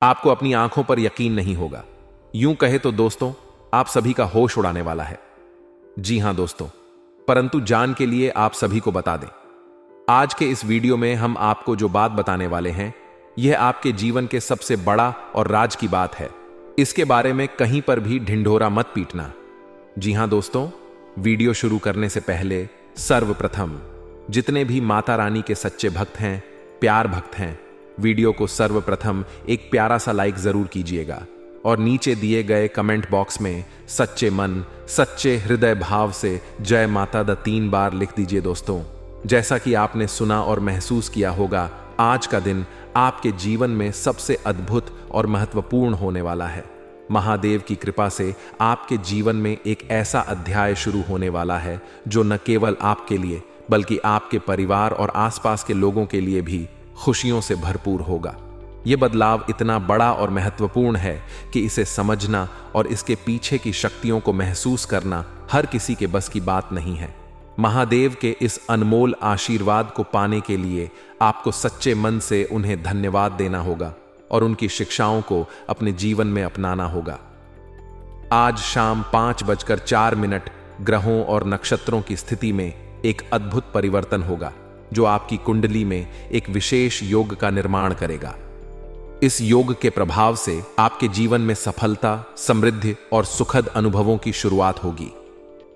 आपको अपनी आंखों पर यकीन नहीं होगा। यूं कहे तो दोस्तों, आप सभी का होश उड़ाने वाला है। जी हां दोस्तों, परंतु जान के लिए आप सभी को बता दें, आज के इस वीडियो में हम आपको जो बात बताने वाले हैं, यह आपके जीवन के सबसे बड़ा और राज की बात है। इसके बारे में कहीं पर भी ढिंढोरा मत पीटना। जी हां दोस्तों, वीडियो शुरू करने से पहले सर्वप्रथम जितने भी माता रानी के सच्चे भक्त हैं, प्यार भक्त हैं, वीडियो को सर्वप्रथम एक प्यारा सा लाइक जरूर कीजिएगा और नीचे दिए गए कमेंट बॉक्स में सच्चे मन, सच्चे हृदय भाव से जय माता द 3 बार लिख दीजिए दोस्तों। जैसा कि आपने सुना और महसूस किया होगा, आज का दिन आपके जीवन में सबसे अद्भुत और महत्वपूर्ण होने वाला है। महादेव की कृपा से आपके जीवन में एक ऐसा अध्याय शुरू होने वाला है जो न केवल आपके लिए बल्कि आपके परिवार और आसपास के लोगों के लिए भी खुशियों से भरपूर होगा। यह बदलाव इतना बड़ा और महत्वपूर्ण है कि इसे समझना और इसके पीछे की शक्तियों को महसूस करना हर किसी के बस की बात नहीं है। महादेव के इस अनमोल आशीर्वाद को पाने के लिए आपको सच्चे मन से उन्हें धन्यवाद देना होगा और उनकी शिक्षाओं को अपने जीवन में अपनाना होगा। आज शाम 5:04 ग्रहों और नक्षत्रों की स्थिति में एक अद्भुत परिवर्तन होगा जो आपकी कुंडली में एक विशेष योग का निर्माण करेगा। इस योग के प्रभाव से आपके जीवन में सफलता, समृद्धि और सुखद अनुभवों की शुरुआत होगी।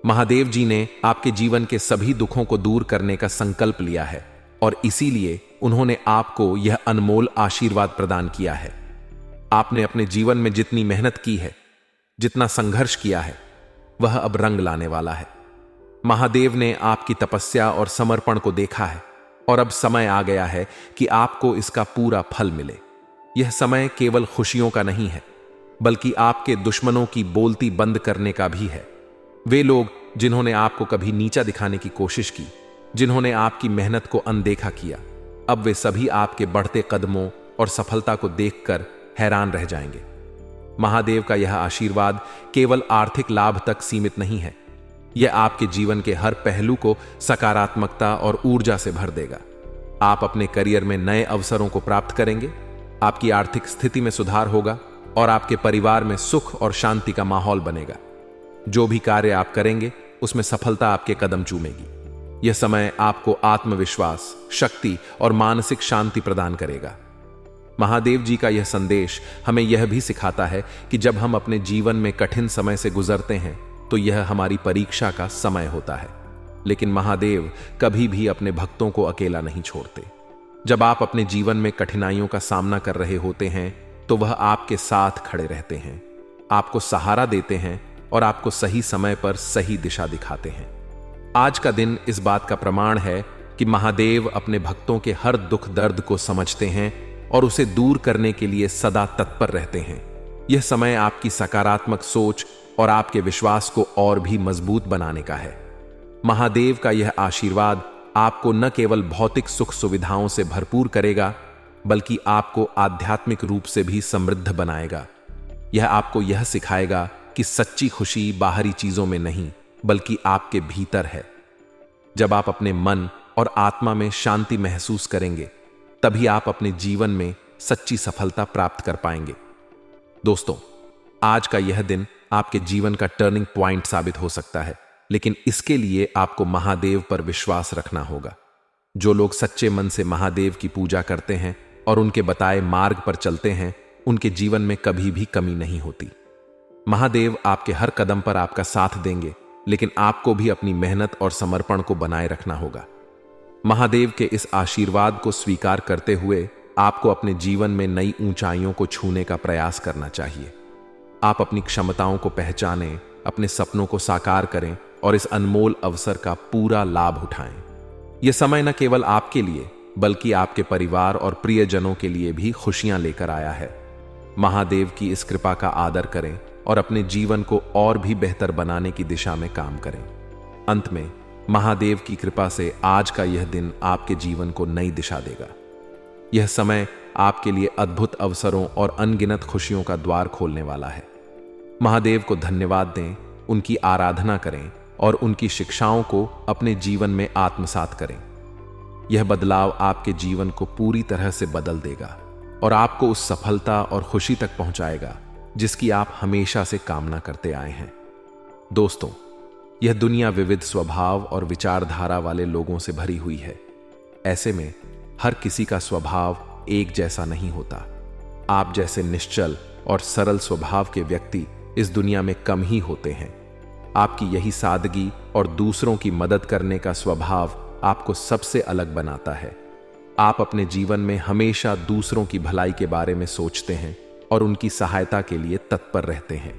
महादेव जी ने आपके जीवन के सभी दुखों को दूर करने का संकल्प लिया है और इसीलिए उन्होंने आपको यह अनमोल आशीर्वाद प्रदान किया है। आपने अपने जीवन में जितनी मेहनत की है, जितना संघर्ष किया है, वह अब रंग लाने वाला है। महादेव ने आपकी तपस्या और समर्पण को देखा है और अब समय आ गया है कि आपको इसका पूरा फल मिले। यह समय केवल खुशियों का नहीं है, बल्कि आपके दुश्मनों की बोलती बंद करने का भी है। वे लोग जिन्होंने आपको कभी नीचा दिखाने की कोशिश की, जिन्होंने आपकी मेहनत को अनदेखा किया, अब वे सभी आपके बढ़ते कदमों और सफलता को देखकर हैरान रह जाएंगे। महादेव का यह आशीर्वाद केवल आर्थिक लाभ तक सीमित नहीं है, यह आपके जीवन के हर पहलू को सकारात्मकता और ऊर्जा से भर देगा। आप अपने करियर में नए अवसरों को प्राप्त करेंगे, आपकी आर्थिक स्थिति में सुधार होगा और आपके परिवार में सुख और शांति का माहौल बनेगा। जो भी कार्य आप करेंगे उसमें सफलता आपके कदम चूमेगी। यह समय आपको आत्मविश्वास, शक्ति और मानसिक शांति प्रदान करेगा। महादेव जी का यह संदेश हमें यह भी सिखाता है कि जब हम अपने जीवन में कठिन समय से गुजरते हैं तो यह हमारी परीक्षा का समय होता है, लेकिन महादेव कभी भी अपने भक्तों को अकेला नहीं छोड़ते। जब आप अपने जीवन में कठिनाइयों का सामना कर रहे होते हैं तो वह आपके साथ खड़े रहते हैं, आपको सहारा देते हैं और आपको सही समय पर सही दिशा दिखाते हैं। आज का दिन इस बात का प्रमाण है कि महादेव अपने भक्तों के हर दुख दर्द को समझते हैं और उसे दूर करने के लिए सदा तत्पर रहते हैं। यह समय आपकी सकारात्मक सोच और आपके विश्वास को और भी मजबूत बनाने का है। महादेव का यह आशीर्वाद आपको न केवल भौतिक सुख सुविधाओं से भरपूर करेगा, बल्कि आपको आध्यात्मिक रूप से भी समृद्ध बनाएगा। यह आपको यह सिखाएगा कि सच्ची खुशी बाहरी चीजों में नहीं, बल्कि आपके भीतर है। जब आप अपने मन और आत्मा में शांति महसूस करेंगे, तभी आप अपने जीवन में सच्ची सफलता प्राप्त कर पाएंगे। दोस्तों, आज का यह दिन आपके जीवन का टर्निंग पॉइंट साबित हो सकता है, लेकिन इसके लिए आपको महादेव पर विश्वास रखना होगा। जो लोग सच्चे मन से महादेव की पूजा करते हैं और उनके बताए मार्ग पर चलते हैं, उनके जीवन में कभी भी कमी नहीं होती। महादेव आपके हर कदम पर आपका साथ देंगे, लेकिन आपको भी अपनी मेहनत और समर्पण को बनाए रखना होगा। महादेव के इस आशीर्वाद को स्वीकार करते हुए आपको अपने जीवन में नई ऊंचाइयों को छूने का प्रयास करना चाहिए। आप अपनी क्षमताओं को पहचानें, अपने सपनों को साकार करें और इस अनमोल अवसर का पूरा लाभ उठाएं। यह समय न केवल आपके लिए बल्कि आपके परिवार और प्रियजनों के लिए भी खुशियां लेकर आया है। महादेव की इस कृपा का आदर करें और अपने जीवन को और भी बेहतर बनाने की दिशा में काम करें। अंत में महादेव की कृपा से आज का यह दिन आपके जीवन को नई दिशा देगा। यह समय आपके लिए अद्भुत अवसरों और अनगिनत खुशियों का द्वार खोलने वाला है। महादेव को धन्यवाद दें, उनकी आराधना करें और उनकी शिक्षाओं को अपने जीवन में आत्मसात करें। यह बदलाव आपके जीवन को पूरी तरह से बदल देगा। और आपको उस सफलता और खुशी तक पहुंचाएगा जिसकी आप हमेशा से कामना करते आए हैं। दोस्तों, यह दुनिया विविध स्वभाव और विचारधारा वाले लोगों से भरी हुई है। ऐसे में हर किसी का स्वभाव एक जैसा नहीं होता। आप जैसे निश्चल और सरल स्वभाव के व्यक्ति इस दुनिया में कम ही होते हैं। आपकी यही सादगी और दूसरों की मदद करने का स्वभाव आपको सबसे अलग बनाता है। आप अपने जीवन में हमेशा दूसरों की भलाई के बारे में सोचते हैं और उनकी सहायता के लिए तत्पर रहते हैं।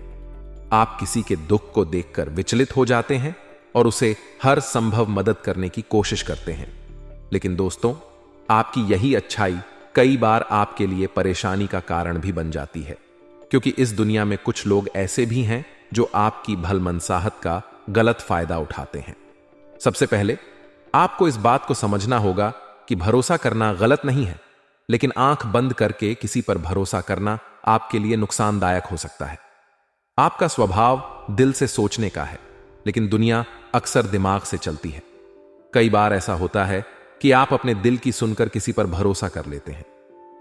आप किसी के दुख को देखकर विचलित हो जाते हैं और उसे हर संभव मदद करने की कोशिश करते हैं। लेकिन दोस्तों, आपकी यही अच्छाई कई बार आपके लिए परेशानी का कारण भी बन जाती है, क्योंकि इस दुनिया में कुछ लोग ऐसे भी हैं जो आपकी भलमनसाहत का गलत फायदा उठाते हैं। सबसे पहले आपको इस बात को समझना होगा कि भरोसा करना गलत नहीं है, लेकिन आंख बंद करके किसी पर भरोसा करना आपके लिए नुकसानदायक हो सकता है। आपका स्वभाव दिल से सोचने का है, लेकिन दुनिया अक्सर दिमाग से चलती है। कई बार ऐसा होता है कि आप अपने दिल की सुनकर किसी पर भरोसा कर लेते हैं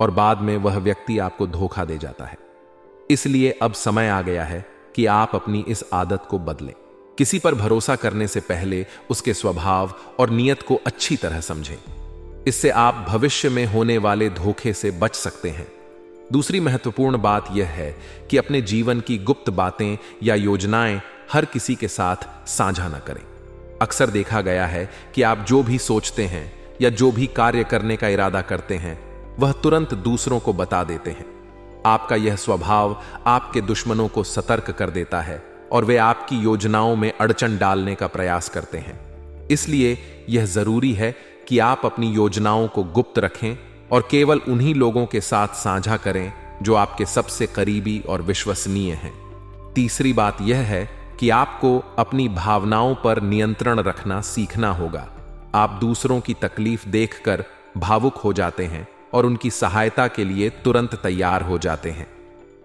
और बाद में वह व्यक्ति आपको धोखा दे जाता है। इसलिए अब समय आ गया है कि आप अपनी इस आदत को बदलें। किसी पर भरोसा करने से पहले उसके स्वभाव और नियत को अच्छी तरह समझें। इससे आप भविष्य में होने वाले धोखे से बच सकते हैं। दूसरी महत्वपूर्ण बात यह है कि अपने जीवन की गुप्त बातें या योजनाएं हर किसी के साथ साझा न करें। अक्सर देखा गया है कि आप जो भी सोचते हैं या जो भी कार्य करने का इरादा करते हैं, वह तुरंत दूसरों को बता देते हैं। आपका यह स्वभाव आपके दुश्मनों को सतर्क कर देता है और वे आपकी योजनाओं में अड़चन डालने का प्रयास करते हैं। इसलिए यह जरूरी है कि आप अपनी योजनाओं को गुप्त रखें और केवल उन्हीं लोगों के साथ साझा करें जो आपके सबसे करीबी और विश्वसनीय हैं। तीसरी बात यह है कि आपको अपनी भावनाओं पर नियंत्रण रखना सीखना होगा। आप दूसरों की तकलीफ देखकर भावुक हो जाते हैं और उनकी सहायता के लिए तुरंत तैयार हो जाते हैं।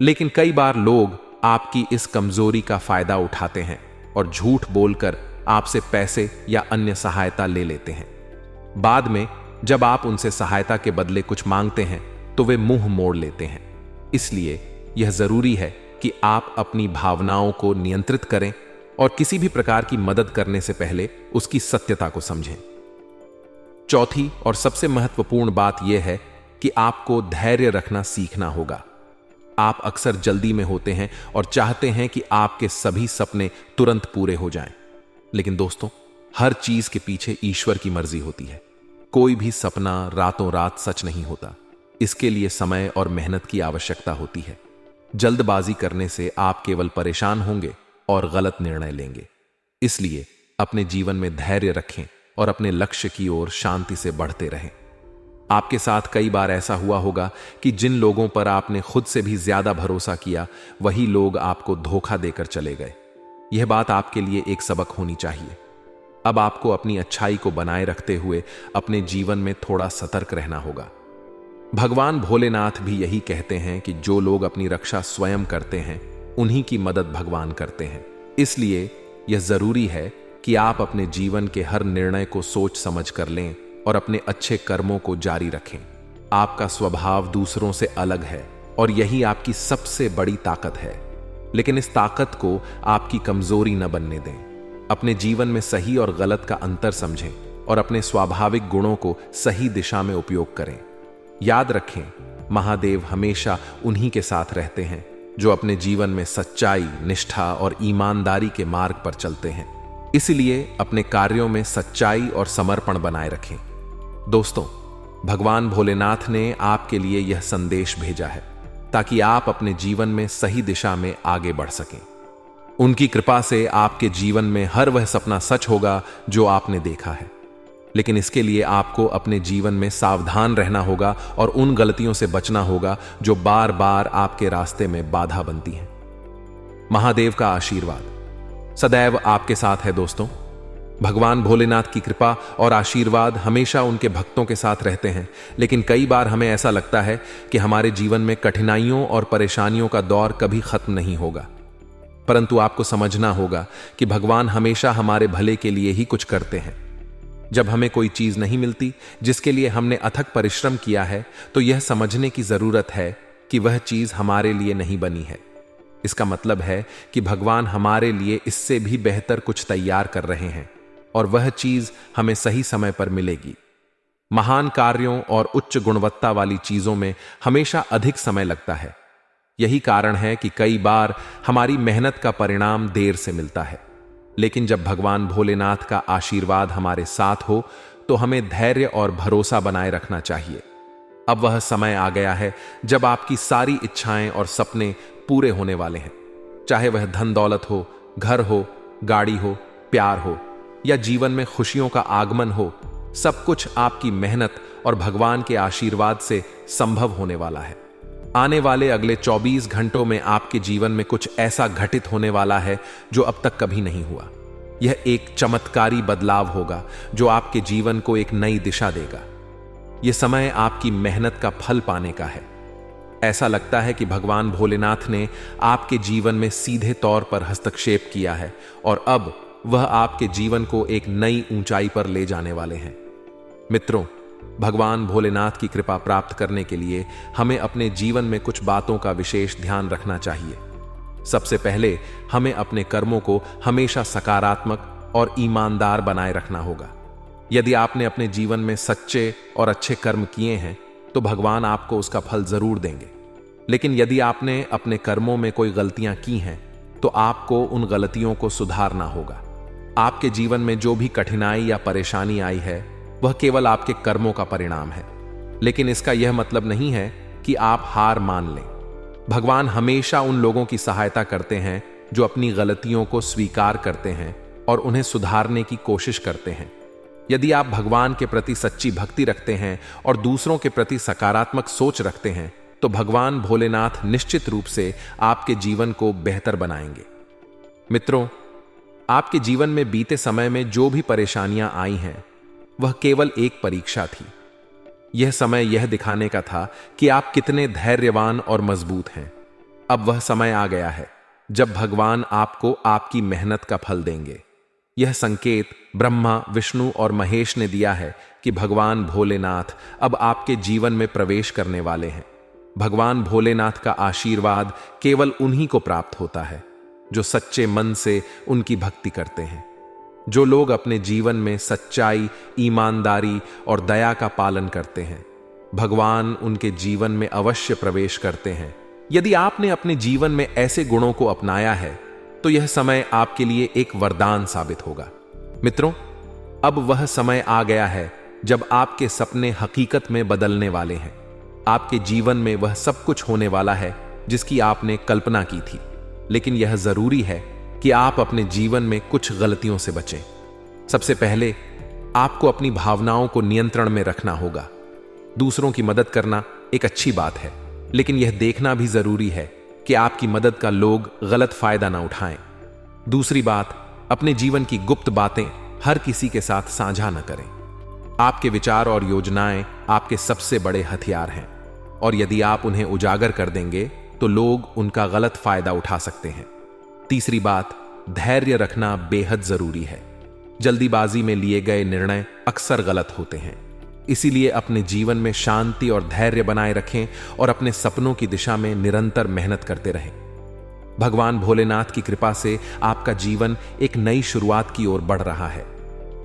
लेकिन कई बार लोग आपकी इस कमजोरी का फायदा उठाते हैं और झूठ बोलकर आपसे पैसे या अन्य सहायता ले लेते हैं। बाद में जब आप उनसे सहायता के बदले कुछ मांगते हैं तो वे मुंह मोड़ लेते हैं। इसलिए यह जरूरी है कि आप अपनी भावनाओं को नियंत्रित करें और किसी भी प्रकार की मदद करने से पहले उसकी सत्यता को समझें। चौथी और सबसे महत्वपूर्ण बात यह है कि आपको धैर्य रखना सीखना होगा। आप अक्सर जल्दी में होते हैं और चाहते हैं कि आपके सभी सपने तुरंत पूरे हो जाएं। लेकिन दोस्तों, हर चीज के पीछे ईश्वर की मर्जी होती है। कोई भी सपना रातों रात सच नहीं होता। इसके लिए समय और मेहनत की आवश्यकता होती है। जल्दबाजी करने से आप केवल परेशान होंगे और गलत निर्णय लेंगे। इसलिए अपने जीवन में धैर्य रखें और अपने लक्ष्य की ओर शांति से बढ़ते रहें। आपके साथ कई बार ऐसा हुआ होगा कि जिन लोगों पर आपने खुद से भी ज्यादा भरोसा किया, वही लोग आपको धोखा देकर चले गए। यह बात आपके लिए एक सबक होनी चाहिए। अब आपको अपनी अच्छाई को बनाए रखते हुए अपने जीवन में थोड़ा सतर्क रहना होगा। भगवान भोलेनाथ भी यही कहते हैं कि जो लोग अपनी रक्षा स्वयं करते हैं, उन्हीं की मदद भगवान करते हैं। इसलिए यह जरूरी है कि आप अपने जीवन के हर निर्णय को सोच समझ कर लें और अपने अच्छे कर्मों को जारी रखें। आपका स्वभाव दूसरों से अलग है और यही आपकी सबसे बड़ी ताकत है। लेकिन इस ताकत को आपकी कमजोरी न बनने दें। अपने जीवन में सही और गलत का अंतर समझें और अपने स्वाभाविक गुणों को सही दिशा में उपयोग करें। याद रखें, महादेव हमेशा उन्हीं के साथ रहते हैं जो अपने जीवन में सच्चाई, निष्ठा और ईमानदारी के मार्ग पर चलते हैं। इसलिए अपने कार्यों में सच्चाई और समर्पण बनाए रखें। दोस्तों, भगवान भोलेनाथ ने आपके लिए यह संदेश भेजा है ताकि आप अपने जीवन में सही दिशा में आगे बढ़ सकें। उनकी कृपा से आपके जीवन में हर वह सपना सच होगा जो आपने देखा है। लेकिन इसके लिए आपको अपने जीवन में सावधान रहना होगा और उन गलतियों से बचना होगा जो बार बार आपके रास्ते में बाधा बनती हैं। महादेव का आशीर्वाद सदैव आपके साथ है। दोस्तों, भगवान भोलेनाथ की कृपा और आशीर्वाद हमेशा उनके भक्तों के साथ रहते हैं। लेकिन कई बार हमें ऐसा लगता है कि हमारे जीवन में कठिनाइयों और परेशानियों का दौर कभी खत्म नहीं होगा, परंतु आपको समझना होगा कि भगवान हमेशा हमारे भले के लिए ही कुछ करते हैं। जब हमें कोई चीज नहीं मिलती जिसके लिए हमने अथक परिश्रम किया है, तो यह समझने की जरूरत है कि वह चीज हमारे लिए नहीं बनी है। इसका मतलब है कि भगवान हमारे लिए इससे भी बेहतर कुछ तैयार कर रहे हैं और वह चीज हमें सही समय पर मिलेगी। महान कार्यों और उच्च गुणवत्ता वाली चीजों में हमेशा अधिक समय लगता है। यही कारण है कि कई बार हमारी मेहनत का परिणाम देर से मिलता है। लेकिन जब भगवान भोलेनाथ का आशीर्वाद हमारे साथ हो तो हमें धैर्य और भरोसा बनाए रखना चाहिए। अब वह समय आ गया है जब आपकी सारी इच्छाएं और सपने पूरे होने वाले हैं। चाहे वह धन दौलत हो, घर हो, गाड़ी हो, प्यार हो या जीवन में खुशियों का आगमन हो, सब कुछ आपकी मेहनत और भगवान के आशीर्वाद से संभव होने वाला है। आने वाले अगले 24 घंटों में आपके जीवन में कुछ ऐसा घटित होने वाला है जो अब तक कभी नहीं हुआ। यह एक चमत्कारी बदलाव होगा जो आपके जीवन को एक नई दिशा देगा। यह समय आपकी मेहनत का फल पाने का है। ऐसा लगता है कि भगवान भोलेनाथ ने आपके जीवन में सीधे तौर पर हस्तक्षेप किया है और अब वह आपके जीवन को एक नई ऊंचाई पर ले जाने वाले हैं। मित्रों, भगवान भोलेनाथ की कृपा प्राप्त करने के लिए हमें अपने जीवन में कुछ बातों का विशेष ध्यान रखना चाहिए। सबसे पहले हमें अपने कर्मों को हमेशा सकारात्मक और ईमानदार बनाए रखना होगा। यदि आपने अपने जीवन में सच्चे और अच्छे कर्म किए हैं तो भगवान आपको उसका फल जरूर देंगे। लेकिन यदि आपने अपने कर्मों में कोई गलतियां की हैं तो आपको उन गलतियों को सुधारना होगा। आपके जीवन में जो भी कठिनाई या परेशानी आई है वह केवल आपके कर्मों का परिणाम है। लेकिन इसका यह मतलब नहीं है कि आप हार मान लें। भगवान हमेशा उन लोगों की सहायता करते हैं जो अपनी गलतियों को स्वीकार करते हैं और उन्हें सुधारने की कोशिश करते हैं। यदि आप भगवान के प्रति सच्ची भक्ति रखते हैं और दूसरों के प्रति सकारात्मक सोच रखते हैं तो भगवान भोलेनाथ निश्चित रूप से आपके जीवन को बेहतर बनाएंगे। मित्रों, आपके जीवन में बीते समय में जो भी परेशानियां आई हैं वह केवल एक परीक्षा थी। यह समय यह दिखाने का था कि आप कितने धैर्यवान और मजबूत हैं। अब वह समय आ गया है जब भगवान आपको आपकी मेहनत का फल देंगे। यह संकेत ब्रह्मा, विष्णु और महेश ने दिया है कि भगवान भोलेनाथ अब आपके जीवन में प्रवेश करने वाले हैं। भगवान भोलेनाथ का आशीर्वाद केवल उन्हीं को प्राप्त होता है जो सच्चे मन से उनकी भक्ति करते हैं। जो लोग अपने जीवन में सच्चाई, ईमानदारी और दया का पालन करते हैं, भगवान उनके जीवन में अवश्य प्रवेश करते हैं। यदि आपने अपने जीवन में ऐसे गुणों को अपनाया है तो यह समय आपके लिए एक वरदान साबित होगा। मित्रों, अब वह समय आ गया है जब आपके सपने हकीकत में बदलने वाले हैं। आपके जीवन में वह सब कुछ होने वाला है जिसकी आपने कल्पना की थी। लेकिन यह जरूरी है कि आप अपने जीवन में कुछ गलतियों से बचें। सबसे पहले आपको अपनी भावनाओं को नियंत्रण में रखना होगा। दूसरों की मदद करना एक अच्छी बात है, लेकिन यह देखना भी जरूरी है कि आपकी मदद का लोग गलत फायदा ना उठाएं। दूसरी बात, अपने जीवन की गुप्त बातें हर किसी के साथ साझा न करें। आपके विचार और योजनाएं आपके सबसे बड़े हथियार हैं और यदि आप उन्हें उजागर कर देंगे तो लोग उनका गलत फायदा उठा सकते हैं। तीसरी बात, धैर्य रखना बेहद जरूरी है। जल्दीबाजी में लिए गए निर्णय अक्सर गलत होते हैं। इसीलिए अपने जीवन में शांति और धैर्य बनाए रखें और अपने सपनों की दिशा में निरंतर मेहनत करते रहें। भगवान भोलेनाथ की कृपा से आपका जीवन एक नई शुरुआत की ओर बढ़ रहा है।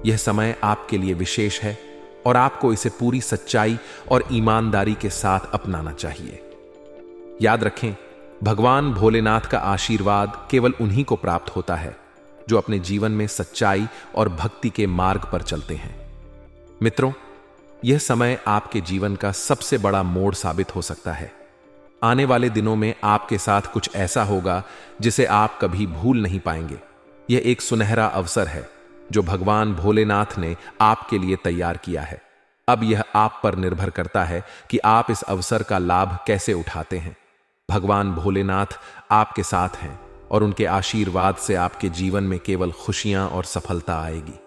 यह समय आपके लिए विशेष है और आपको इसे पूरी सच्चाई और ईमानदारी के साथ अपनाना चाहिए। याद रखें, भगवान भोलेनाथ का आशीर्वाद केवल उन्हीं को प्राप्त होता है जो अपने जीवन में सच्चाई और भक्ति के मार्ग पर चलते हैं। मित्रों, यह समय आपके जीवन का सबसे बड़ा मोड़ साबित हो सकता है। आने वाले दिनों में आपके साथ कुछ ऐसा होगा जिसे आप कभी भूल नहीं पाएंगे। यह एक सुनहरा अवसर है जो भगवान भोलेनाथ ने आपके लिए तैयार किया है। अब यह आप पर निर्भर करता है कि आप इस अवसर का लाभ कैसे उठाते हैं। भगवान भोलेनाथ आपके साथ हैं और उनके आशीर्वाद से आपके जीवन में केवल खुशियां और सफलता आएगी।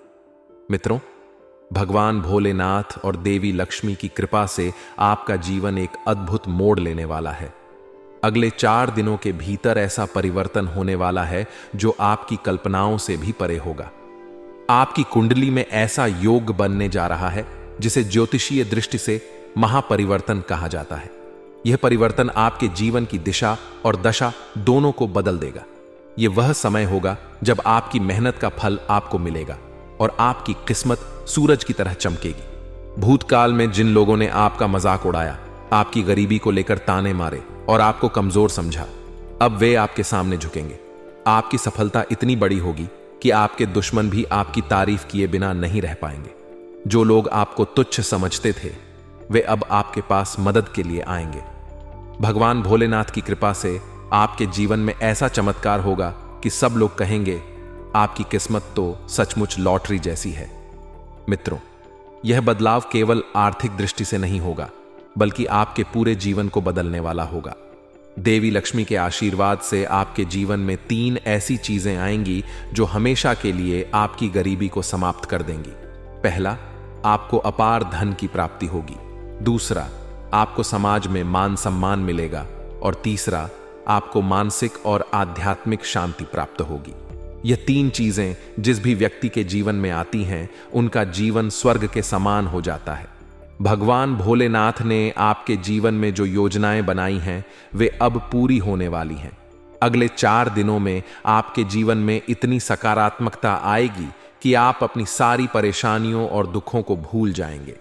मित्रों, भगवान भोलेनाथ और देवी लक्ष्मी की कृपा से आपका जीवन एक अद्भुत मोड़ लेने वाला है। अगले 4 दिनों के भीतर ऐसा परिवर्तन होने वाला है जो आपकी कल्पनाओं से भी परे होगा। आपकी कुंडली में ऐसा योग बनने जा रहा है जिसे ज्योतिषीय दृष्टि से महापरिवर्तन कहा जाता है। यह परिवर्तन आपके जीवन की दिशा और दशा दोनों को बदल देगा। यह वह समय होगा जब आपकी मेहनत का फल आपको मिलेगा और आपकी किस्मत सूरज की तरह चमकेगी। भूतकाल में जिन लोगों ने आपका मजाक उड़ाया, आपकी गरीबी को लेकर ताने मारे और आपको कमजोर समझा, अब वे आपके सामने झुकेंगे। आपकी सफलता इतनी बड़ी होगी कि आपके दुश्मन भी आपकी तारीफ किए बिना नहीं रह पाएंगे। जो लोग आपको तुच्छ समझते थे, वे अब आपके पास मदद के लिए आएंगे। भगवान भोलेनाथ की कृपा से आपके जीवन में ऐसा चमत्कार होगा कि सब लोग कहेंगे, आपकी किस्मत तो सचमुच लॉटरी जैसी है। मित्रों, यह बदलाव केवल आर्थिक दृष्टि से नहीं होगा, बल्कि आपके पूरे जीवन को बदलने वाला होगा। देवी लक्ष्मी के आशीर्वाद से आपके जीवन में 3 ऐसी चीजें आएंगी जो हमेशा के लिए आपकी गरीबी को समाप्त कर देंगी। पहला, आपको अपार धन की प्राप्ति होगी। दूसरा, आपको समाज में मान सम्मान मिलेगा। और तीसरा, आपको मानसिक और आध्यात्मिक शांति प्राप्त होगी। यह 3 चीजें जिस भी व्यक्ति के जीवन में आती हैं, उनका जीवन स्वर्ग के समान हो जाता है। भगवान भोलेनाथ ने आपके जीवन में जो योजनाएं बनाई हैं, वे अब पूरी होने वाली हैं। अगले 4 दिनों में आपके जीवन में इतनी सकारात्मकता आएगी कि आप अपनी सारी परेशानियों और दुखों को भूल जाएंगे।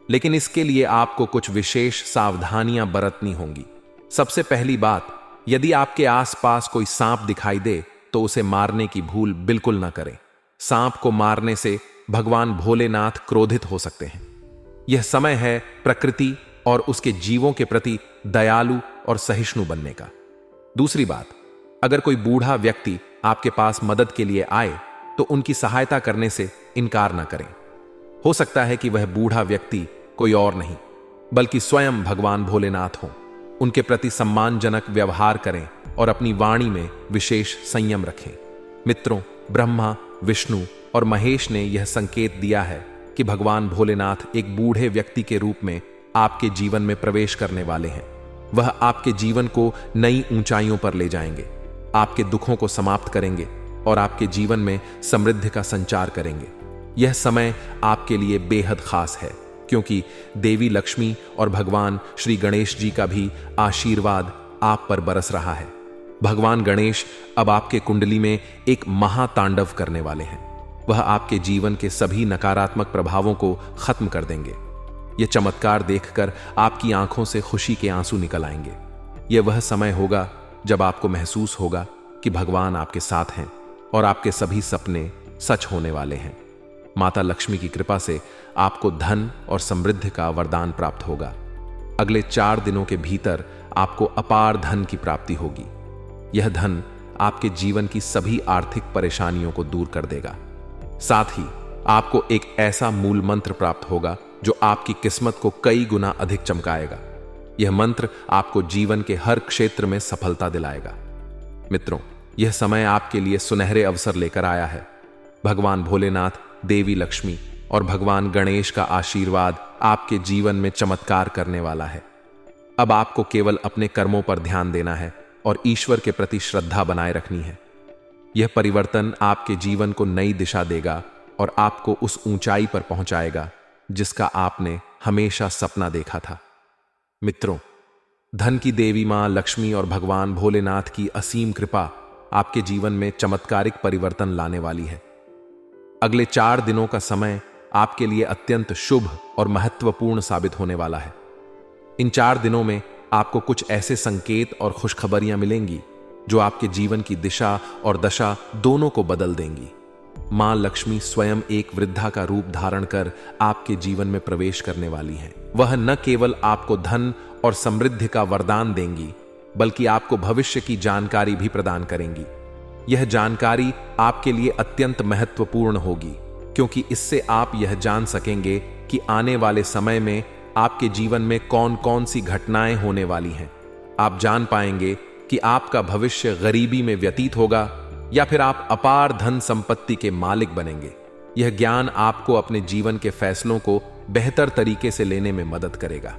लेकिन इसके लिए आपको कुछ विशेष सावधानियां बरतनी होंगी। सबसे पहली बात, यदि आपके आसपास कोई सांप दिखाई दे तो उसे मारने की भूल बिल्कुल न करें। सांप को मारने से भगवान भोलेनाथ क्रोधित हो सकते हैं। यह समय है प्रकृति और उसके जीवों के प्रति दयालु और सहिष्णु बनने का। दूसरी बात, अगर कोई बूढ़ा व्यक्ति आपके पास मदद के लिए आए तो उनकी सहायता करने से इनकार न करें। हो सकता है कि वह बूढ़ा व्यक्ति कोई और नहीं बल्कि स्वयं भगवान भोलेनाथ हों। उनके प्रति सम्मानजनक व्यवहार करें और अपनी वाणी में विशेष संयम रखें। मित्रों, ब्रह्मा, विष्णु और महेश ने यह संकेत दिया है कि भगवान भोलेनाथ एक बूढ़े व्यक्ति के रूप में आपके जीवन में प्रवेश करने वाले हैं। वह आपके जीवन को नई ऊंचाइयों पर ले जाएंगे, आपके दुखों को समाप्त करेंगे और आपके जीवन में समृद्धि का संचार करेंगे। यह समय आपके लिए बेहद खास है, क्योंकि देवी लक्ष्मी और भगवान श्री गणेश जी का भी आशीर्वाद आप पर बरस रहा है। भगवान गणेश अब आपके कुंडली में एक महातांडव करने वाले हैं। वह आपके जीवन के सभी नकारात्मक प्रभावों को खत्म कर देंगे। यह चमत्कार देखकर आपकी आंखों से खुशी के आंसू निकल आएंगे। यह वह समय होगा जब आपको महसूस होगा कि भगवान आपके साथ हैं और आपके सभी सपने सच होने वाले हैं। माता लक्ष्मी की कृपा से आपको धन और समृद्धि का वरदान प्राप्त होगा। अगले 4 दिनों के भीतर आपको अपार धन की प्राप्ति होगी। यह धन आपके जीवन की सभी आर्थिक परेशानियों को दूर कर देगा। साथ ही आपको एक ऐसा मूल मंत्र प्राप्त होगा जो आपकी किस्मत को कई गुना अधिक चमकाएगा। यह मंत्र आपको जीवन के हर क्षेत्र में सफलता दिलाएगा। मित्रों, यह समय आपके लिए सुनहरे अवसर लेकर आया है। भगवान भोलेनाथ, देवी लक्ष्मी और भगवान गणेश का आशीर्वाद आपके जीवन में चमत्कार करने वाला है। अब आपको केवल अपने कर्मों पर ध्यान देना है और ईश्वर के प्रति श्रद्धा बनाए रखनी है। यह परिवर्तन आपके जीवन को नई दिशा देगा और आपको उस ऊंचाई पर पहुंचाएगा जिसका आपने हमेशा सपना देखा था। मित्रों, धन की देवी मां लक्ष्मी और भगवान भोलेनाथ की असीम कृपा आपके जीवन में चमत्कारिक परिवर्तन लाने वाली है। अगले 4 दिनों का समय आपके लिए अत्यंत शुभ और महत्वपूर्ण साबित होने वाला है। इन 4 दिनों में आपको कुछ ऐसे संकेत और खुशखबरियां मिलेंगी जो आपके जीवन की दिशा और दशा दोनों को बदल देंगी। मां लक्ष्मी स्वयं एक वृद्धा का रूप धारण कर आपके जीवन में प्रवेश करने वाली हैं। वह न केवल आपको धन और समृद्धि का वरदान देंगी, बल्कि आपको भविष्य की जानकारी भी प्रदान करेंगी। यह जानकारी आपके लिए अत्यंत महत्वपूर्ण होगी, क्योंकि इससे आप यह जान सकेंगे कि आने वाले समय में आपके जीवन में कौन कौन सी घटनाएं होने वाली हैं। आप जान पाएंगे कि आपका भविष्य गरीबी में व्यतीत होगा या फिर आप अपार धन संपत्ति के मालिक बनेंगे। यह ज्ञान आपको अपने जीवन के फैसलों को बेहतर तरीके से लेने में मदद करेगा।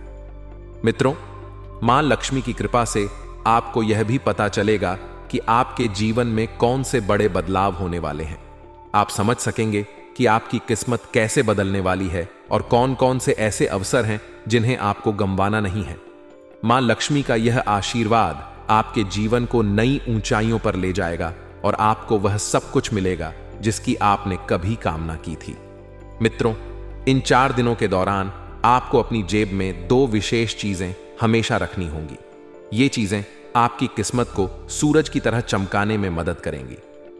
मित्रों, मां लक्ष्मी की कृपा से आपको यह भी पता चलेगा कि आपके जीवन में कौन से बड़े बदलाव होने वाले हैं। आप समझ सकेंगे कि आपकी किस्मत कैसे बदलने वाली है और कौन कौन से ऐसे अवसर हैं जिन्हें आपको गंवाना नहीं है। मां लक्ष्मी का यह आशीर्वाद आपके जीवन को नई ऊंचाइयों पर ले जाएगा और आपको वह सब कुछ मिलेगा जिसकी आपने कभी कामना की थी। मित्रों, इन 4 दिनों के दौरान आपको अपनी जेब में 2 विशेष चीजें हमेशा रखनी होंगी। ये चीजें आपकी किस्मत को सूरज की तरह चमकाने में मदद करेंगी।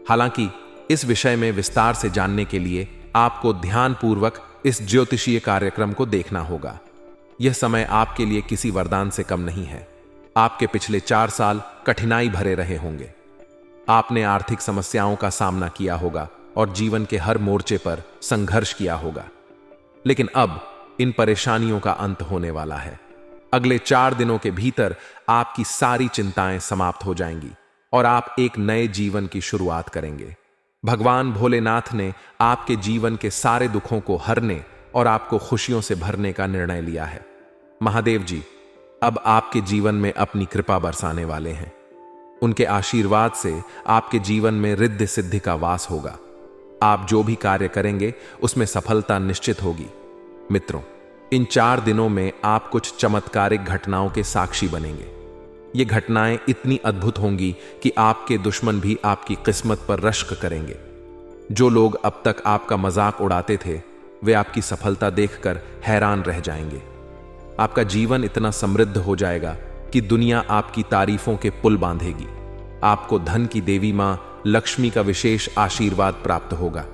हालांकि इस विषय में विस्तार से जानने के लिए आपको ध्यानपूर्वक इस ज्योतिषीय कार्यक्रम को देखना होगा। यह समय आपके लिए किसी वरदान से कम नहीं है। आपके पिछले 4 साल कठिनाई भरे रहे होंगे। आपने आर्थिक समस्याओं का सामना किया होगा और जीवन के हर मोर्चे पर संघर्ष किया होगा। लेकिन अब इन परेशानियों का अंत होने वाला है। अगले 4 दिनों के भीतर आपकी सारी चिंताएं समाप्त हो जाएंगी और आप एक नए जीवन की शुरुआत करेंगे। भगवान भोलेनाथ ने आपके जीवन के सारे दुखों को हरने और आपको खुशियों से भरने का निर्णय लिया है। महादेव जी अब आपके जीवन में अपनी कृपा बरसाने वाले हैं। उनके आशीर्वाद से आपके जीवन में रिद्धि सिद्धि का वास होगा। आप जो भी कार्य करेंगे उसमें सफलता निश्चित होगी। मित्रों, इन 4 दिनों में आप कुछ चमत्कारिक घटनाओं के साक्षी बनेंगे। ये घटनाएं इतनी अद्भुत होंगी कि आपके दुश्मन भी आपकी किस्मत पर रश्क करेंगे। जो लोग अब तक आपका मजाक उड़ाते थे, वे आपकी सफलता देखकर हैरान रह जाएंगे। आपका जीवन इतना समृद्ध हो जाएगा कि दुनिया आपकी तारीफों के पुल बांधेगी। आपको धन की देवी मां लक्ष्मी का विशेष आशीर्वाद प्राप्त होगा।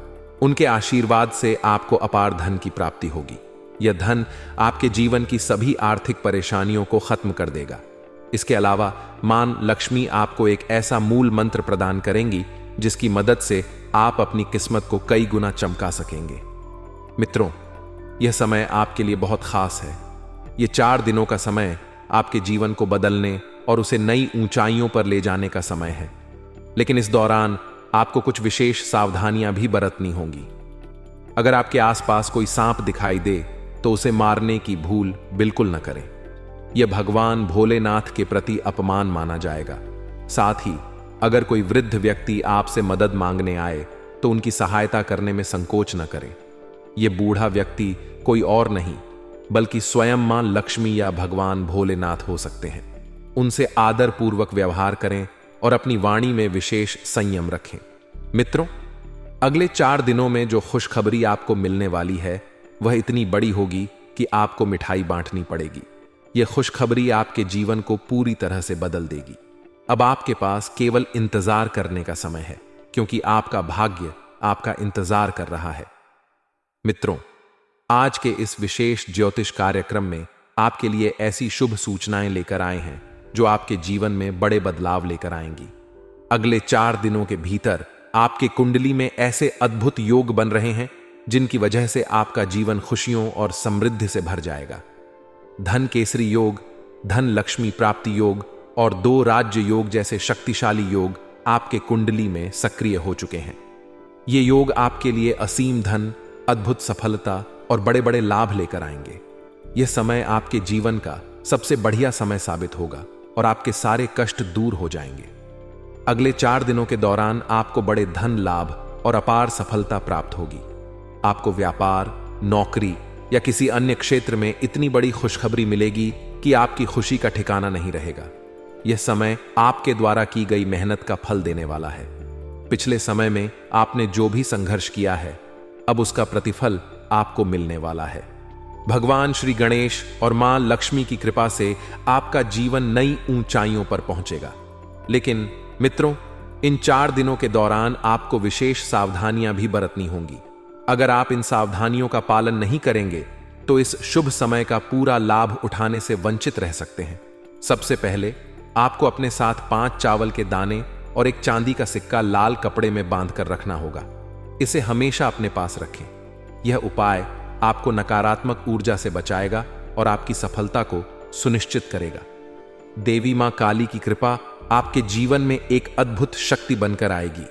उनके आशीर्वाद से आपको अपार धन की प्राप्ति होगी। यह धन आपके जीवन की सभी आर्थिक परेशानियों को खत्म कर देगा। इसके अलावा मां लक्ष्मी आपको एक ऐसा मूल मंत्र प्रदान करेंगी जिसकी मदद से आप अपनी किस्मत को कई गुना चमका सकेंगे। मित्रों, यह समय आपके लिए बहुत खास है। यह 4 दिनों का समय आपके जीवन को बदलने और उसे नई ऊंचाइयों पर ले जाने का समय है। लेकिन इस दौरान आपको कुछ विशेष सावधानियां भी बरतनी होंगी। अगर आपके आसपास कोई सांप दिखाई दे तो उसे मारने की भूल बिल्कुल न करें। यह भगवान भोलेनाथ के प्रति अपमान माना जाएगा। साथ ही अगर कोई वृद्ध व्यक्ति आपसे मदद मांगने आए तो उनकी सहायता करने में संकोच न करें। यह बूढ़ा व्यक्ति कोई और नहीं बल्कि स्वयं मां लक्ष्मी या भगवान भोलेनाथ हो सकते हैं। उनसे आदर पूर्वक व्यवहार करें और अपनी वाणी में विशेष संयम रखें। मित्रों, अगले 4 दिनों में जो खुशखबरी आपको मिलने वाली है वह इतनी बड़ी होगी कि आपको मिठाई बांटनी पड़ेगी। यह खुशखबरी आपके जीवन को पूरी तरह से बदल देगी। अब आपके पास केवल इंतजार करने का समय है, क्योंकि आपका भाग्य आपका इंतजार कर रहा है। मित्रों, आज के इस विशेष ज्योतिष कार्यक्रम में आपके लिए ऐसी शुभ सूचनाएं लेकर आए हैं जो आपके जीवन में बड़े बदलाव लेकर आएंगी। अगले 4 दिनों के भीतर आपके कुंडली में ऐसे अद्भुत योग बन रहे हैं जिनकी वजह से आपका जीवन खुशियों और समृद्धि से भर जाएगा। धन केसरी योग, धन लक्ष्मी प्राप्ति योग और 2 राज्य योग जैसे शक्तिशाली योग आपके कुंडली में सक्रिय हो चुके हैं। ये योग आपके लिए असीम धन, अद्भुत सफलता और बड़े बड़े लाभ लेकर आएंगे। यह समय आपके जीवन का सबसे बढ़िया समय साबित होगा और आपके सारे कष्ट दूर हो जाएंगे। अगले 4 दिनों के दौरान आपको बड़े धन लाभ और अपार सफलता प्राप्त होगी। आपको व्यापार, नौकरी या किसी अन्य क्षेत्र में इतनी बड़ी खुशखबरी मिलेगी कि आपकी खुशी का ठिकाना नहीं रहेगा। यह समय आपके द्वारा की गई मेहनत का फल देने वाला है। पिछले समय में आपने जो भी संघर्ष किया है, अब उसका प्रतिफल आपको मिलने वाला है। भगवान श्री गणेश और मां लक्ष्मी की कृपा से आपका जीवन नई ऊंचाइयों पर पहुंचेगा। लेकिन मित्रों, इन 4 दिनों के दौरान आपको विशेष सावधानियां भी बरतनी होंगी। अगर आप इन सावधानियों का पालन नहीं करेंगे तो इस शुभ समय का पूरा लाभ उठाने से वंचित रह सकते हैं। सबसे पहले आपको अपने साथ 5 चावल के दाने और एक चांदी का सिक्का लाल कपड़े में बांधकर रखना होगा। इसे हमेशा अपने पास रखें। यह उपाय आपको नकारात्मक ऊर्जा से बचाएगा और आपकी सफलता को सुनिश्चित करेगा। देवी मां काली की कृपा आपके जीवन में एक अद्भुत शक्ति बनकर आएगी।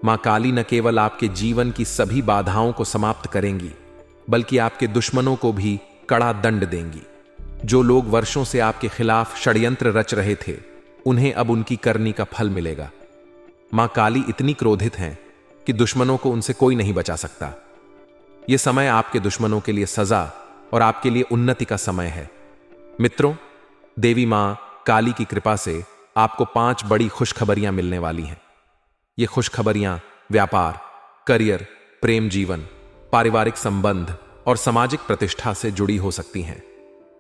मां काली न केवल आपके जीवन की सभी बाधाओं को समाप्त करेंगी, बल्कि आपके दुश्मनों को भी कड़ा दंड देंगी। जो लोग वर्षों से आपके खिलाफ षड्यंत्र रच रहे थे, उन्हें अब उनकी करनी का फल मिलेगा। मां काली इतनी क्रोधित हैं कि दुश्मनों को उनसे कोई नहीं बचा सकता। यह समय आपके दुश्मनों के लिए सजा और आपके लिए उन्नति का समय है। मित्रों, देवी मां काली की कृपा से आपको 5 बड़ी खुशखबरियां मिलने वाली हैं। ये खुशखबरियां व्यापार, करियर, प्रेम जीवन, पारिवारिक संबंध और सामाजिक प्रतिष्ठा से जुड़ी हो सकती हैं।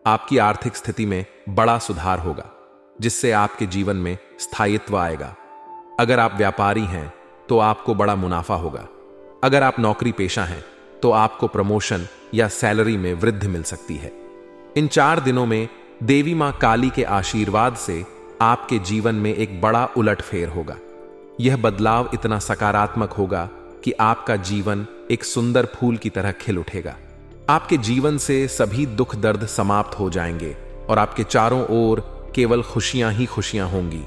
आपकी आर्थिक स्थिति में बड़ा सुधार होगा, जिससे आपके जीवन में स्थायित्व आएगा। अगर आप व्यापारी हैं तो आपको बड़ा मुनाफा होगा। अगर आप नौकरी पेशा हैं तो आपको प्रमोशन या सैलरी में वृद्धि मिल सकती है। इन 4 दिनों में देवी मां काली के आशीर्वाद से आपके जीवन में एक बड़ा उलटफेर होगा। यह बदलाव इतना सकारात्मक होगा कि आपका जीवन एक सुंदर फूल की तरह खिल उठेगा। आपके जीवन से सभी दुख दर्द समाप्त हो जाएंगे और आपके चारों ओर केवल खुशियां ही खुशियां होंगी।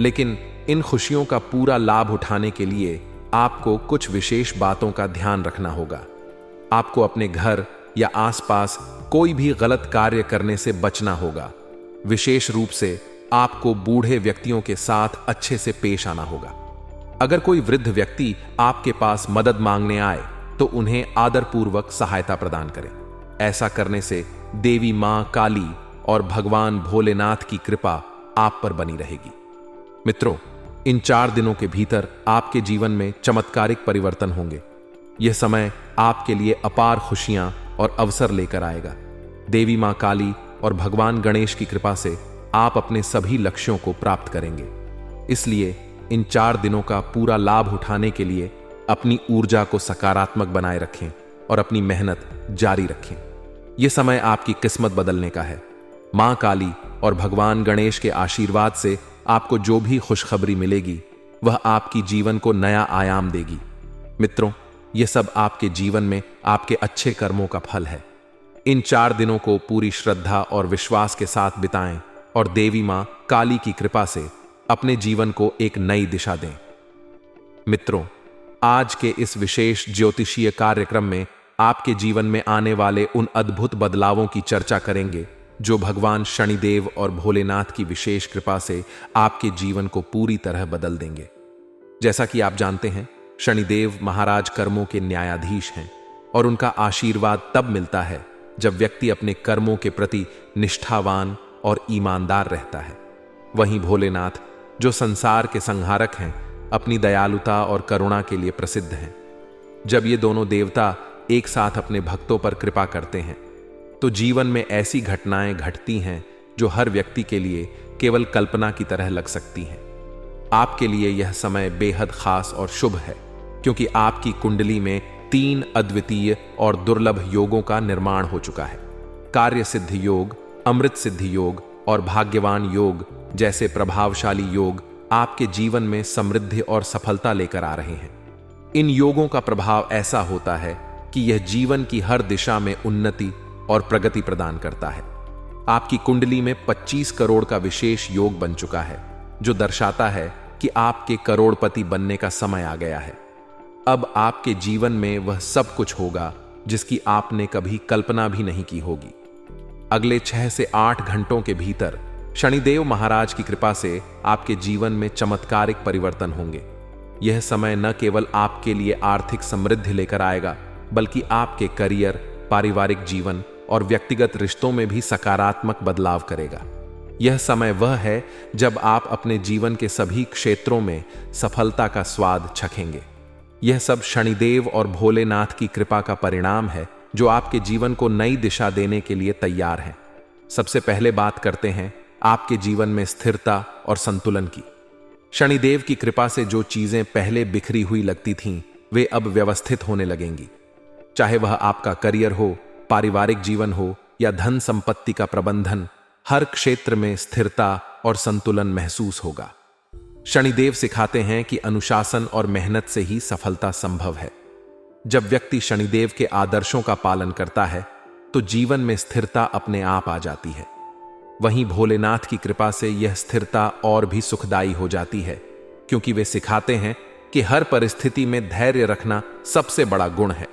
लेकिन इन खुशियों का पूरा लाभ उठाने के लिए आपको कुछ विशेष बातों का ध्यान रखना होगा। आपको अपने घर या आसपास कोई भी गलत कार्य करने से बचना होगा। विशेष रूप से आपको बूढ़े व्यक्तियों के साथ अच्छे से पेश आना होगा। अगर कोई वृद्ध व्यक्ति आपके पास मदद मांगने आए तो उन्हें आदरपूर्वक सहायता प्रदान करें। ऐसा करने से देवी मां काली और भगवान भोलेनाथ की कृपा आप पर बनी रहेगी। मित्रों, इन 4 दिनों के भीतर आपके जीवन में चमत्कारिक परिवर्तन होंगे। यह समय आपके लिए अपार खुशियां और अवसर लेकर आएगा। देवी मां काली और भगवान गणेश की कृपा से आप अपने सभी लक्ष्यों को प्राप्त करेंगे। इसलिए इन 4 दिनों का पूरा लाभ उठाने के लिए अपनी ऊर्जा को सकारात्मक बनाए रखें और अपनी मेहनत जारी रखें। यह समय आपकी किस्मत बदलने का है। मां काली और भगवान गणेश के आशीर्वाद से आपको जो भी खुशखबरी मिलेगी वह आपकी जीवन को नया आयाम देगी। मित्रों, यह सब आपके जीवन में आपके अच्छे कर्मों का फल है। इन 4 दिनों को पूरी श्रद्धा और विश्वास के साथ बिताएं और देवी मां काली की कृपा से अपने जीवन को एक नई दिशा दें। मित्रों, आज के इस विशेष ज्योतिषीय कार्यक्रम में आपके जीवन में आने वाले उन अद्भुत बदलावों की चर्चा करेंगे जो भगवान शनिदेव और भोलेनाथ की विशेष कृपा से आपके जीवन को पूरी तरह बदल देंगे। जैसा कि आप जानते हैं, शनिदेव महाराज कर्मों के न्यायाधीश हैं और उनका आशीर्वाद तब मिलता है जब व्यक्ति अपने कर्मों के प्रति निष्ठावान और ईमानदार रहता है। वहीं भोलेनाथ, जो संसार के संहारक हैं, अपनी दयालुता और करुणा के लिए प्रसिद्ध हैं। जब ये दोनों देवता एक साथ अपने भक्तों पर कृपा करते हैं तो जीवन में ऐसी घटनाएं घटती हैं जो हर व्यक्ति के लिए केवल कल्पना की तरह लग सकती हैं। आपके लिए यह समय बेहद खास और शुभ है, क्योंकि आपकी कुंडली में 3 अद्वितीय और दुर्लभ योगों का निर्माण हो चुका है। कार्य सिद्धि योग, अमृत सिद्धि योग और भाग्यवान योग जैसे प्रभावशाली योग आपके जीवन में समृद्धि और सफलता लेकर आ रहे हैं। इन योगों का प्रभाव ऐसा होता है कि यह जीवन की हर दिशा में उन्नति और प्रगति प्रदान करता है। आपकी कुंडली में 25 करोड़ का विशेष योग बन चुका है, जो दर्शाता है कि आपके करोड़पति बनने का समय आ गया है। अब आपके जीवन में वह सब कुछ होगा जिसकी आपने कभी कल्पना भी नहीं की होगी। अगले 6 से 8 घंटों के भीतर शनिदेव महाराज की कृपा से आपके जीवन में चमत्कारिक परिवर्तन होंगे। यह समय न केवल आपके लिए आर्थिक समृद्धि लेकर आएगा, बल्कि आपके करियर, पारिवारिक जीवन और व्यक्तिगत रिश्तों में भी सकारात्मक बदलाव करेगा। यह समय वह है जब आप अपने जीवन के सभी क्षेत्रों में सफलता का स्वाद चखेंगे। यह सब शनिदेव और भोलेनाथ की कृपा का परिणाम है, जो आपके जीवन को नई दिशा देने के लिए तैयार है। सबसे पहले बात करते हैं आपके जीवन में स्थिरता और संतुलन की। शनिदेव की कृपा से जो चीजें पहले बिखरी हुई लगती थीं, वे अब व्यवस्थित होने लगेंगी। चाहे वह आपका करियर हो, पारिवारिक जीवन हो या धन संपत्ति का प्रबंधन, हर क्षेत्र में स्थिरता और संतुलन महसूस होगा। शनिदेव सिखाते हैं कि अनुशासन और मेहनत से ही सफलता संभव है। जब व्यक्ति शनिदेव के आदर्शों का पालन करता है तो जीवन में स्थिरता अपने आप आ जाती है। वहीं भोलेनाथ की कृपा से यह स्थिरता और भी सुखदायी हो जाती है, क्योंकि वे सिखाते हैं कि हर परिस्थिति में धैर्य रखना सबसे बड़ा गुण है।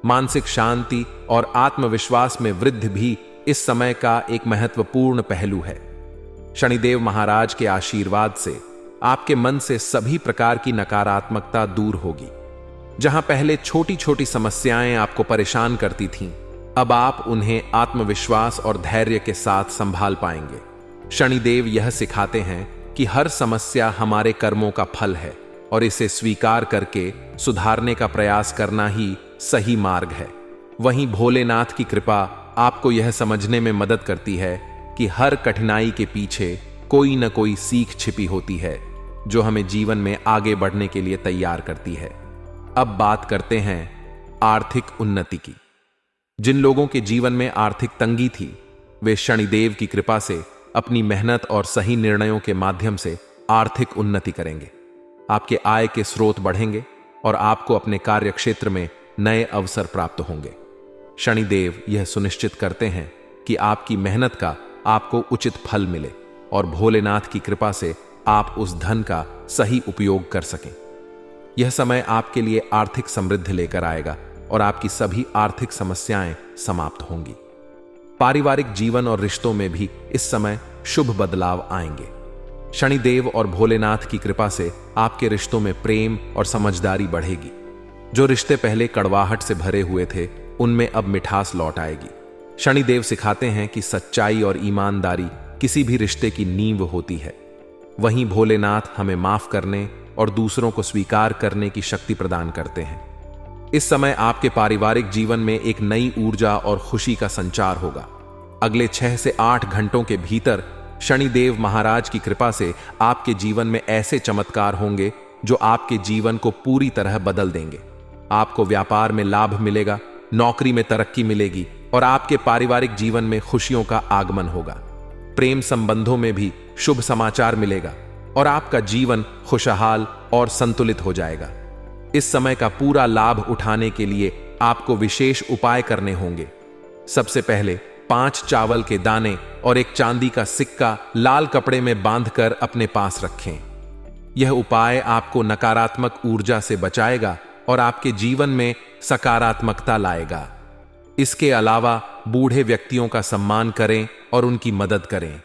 मानसिक शांति और आत्मविश्वास में वृद्धि भी इस समय का एक महत्वपूर्ण पहलू है। शनिदेव महाराज के आशीर्वाद से आपके मन से सभी प्रकार की नकारात्मकता दूर होगी। जहां पहले छोटी छोटी समस्याएं आपको परेशान करती थीं, अब आप उन्हें आत्मविश्वास और धैर्य के साथ संभाल पाएंगे। शनिदेव यह सिखाते हैं कि हर समस्या हमारे कर्मों का फल है और इसे स्वीकार करके सुधारने का प्रयास करना ही सही मार्ग है। वहीं भोलेनाथ की कृपा आपको यह समझने में मदद करती है कि हर कठिनाई के पीछे कोई न कोई सीख छिपी होती है जो हमें जीवन में आगे बढ़ने के लिए तैयार करती है। अब बात करते हैं आर्थिक उन्नति की। जिन लोगों के जीवन में आर्थिक तंगी थी, वे शनिदेव की कृपा से अपनी मेहनत और सही निर्णयों के माध्यम से आर्थिक उन्नति करेंगे। आपके आय के स्रोत बढ़ेंगे और आपको अपने कार्य क्षेत्र में नए अवसर प्राप्त होंगे। शनिदेव यह सुनिश्चित करते हैं कि आपकी मेहनत का आपको उचित फल मिले और भोलेनाथ की कृपा से आप उस धन का सही उपयोग कर सकें। यह समय आपके लिए आर्थिक समृद्धि लेकर आएगा और आपकी सभी आर्थिक समस्याएं समाप्त होंगी। पारिवारिक जीवन और रिश्तों में भी इस समय शुभ बदलाव आएंगे। शनिदेव और भोलेनाथ की कृपा से आपके रिश्तों में प्रेम और समझदारी बढ़ेगी। जो रिश्ते पहले कड़वाहट से भरे हुए थे, उनमें अब मिठास लौट आएगी। शनिदेव सिखाते हैं कि सच्चाई और ईमानदारी किसी भी रिश्ते की नींव होती है। वहीं भोलेनाथ हमें माफ करने और दूसरों को स्वीकार करने की शक्ति प्रदान करते हैं। इस समय आपके पारिवारिक जीवन में एक नई ऊर्जा और खुशी का संचार होगा। अगले 6 से 8 घंटों के भीतर शनिदेव महाराज की कृपा से आपके जीवन में ऐसे चमत्कार होंगे जो आपके जीवन को पूरी तरह बदल देंगे। आपको व्यापार में लाभ मिलेगा, नौकरी में तरक्की मिलेगी और आपके पारिवारिक जीवन में खुशियों का आगमन होगा। प्रेम संबंधों में भी शुभ समाचार मिलेगा और आपका जीवन खुशहाल और संतुलित हो जाएगा। इस समय का पूरा लाभ उठाने के लिए आपको विशेष उपाय करने होंगे। सबसे पहले 5 चावल के दाने और एक चांदी का सिक्का लाल कपड़े में बांधकर अपने पास रखें। यह उपाय आपको नकारात्मक ऊर्जा से बचाएगा और आपके जीवन में सकारात्मकता लाएगा। इसके अलावा बूढ़े व्यक्तियों का सम्मान करें और उनकी मदद करें।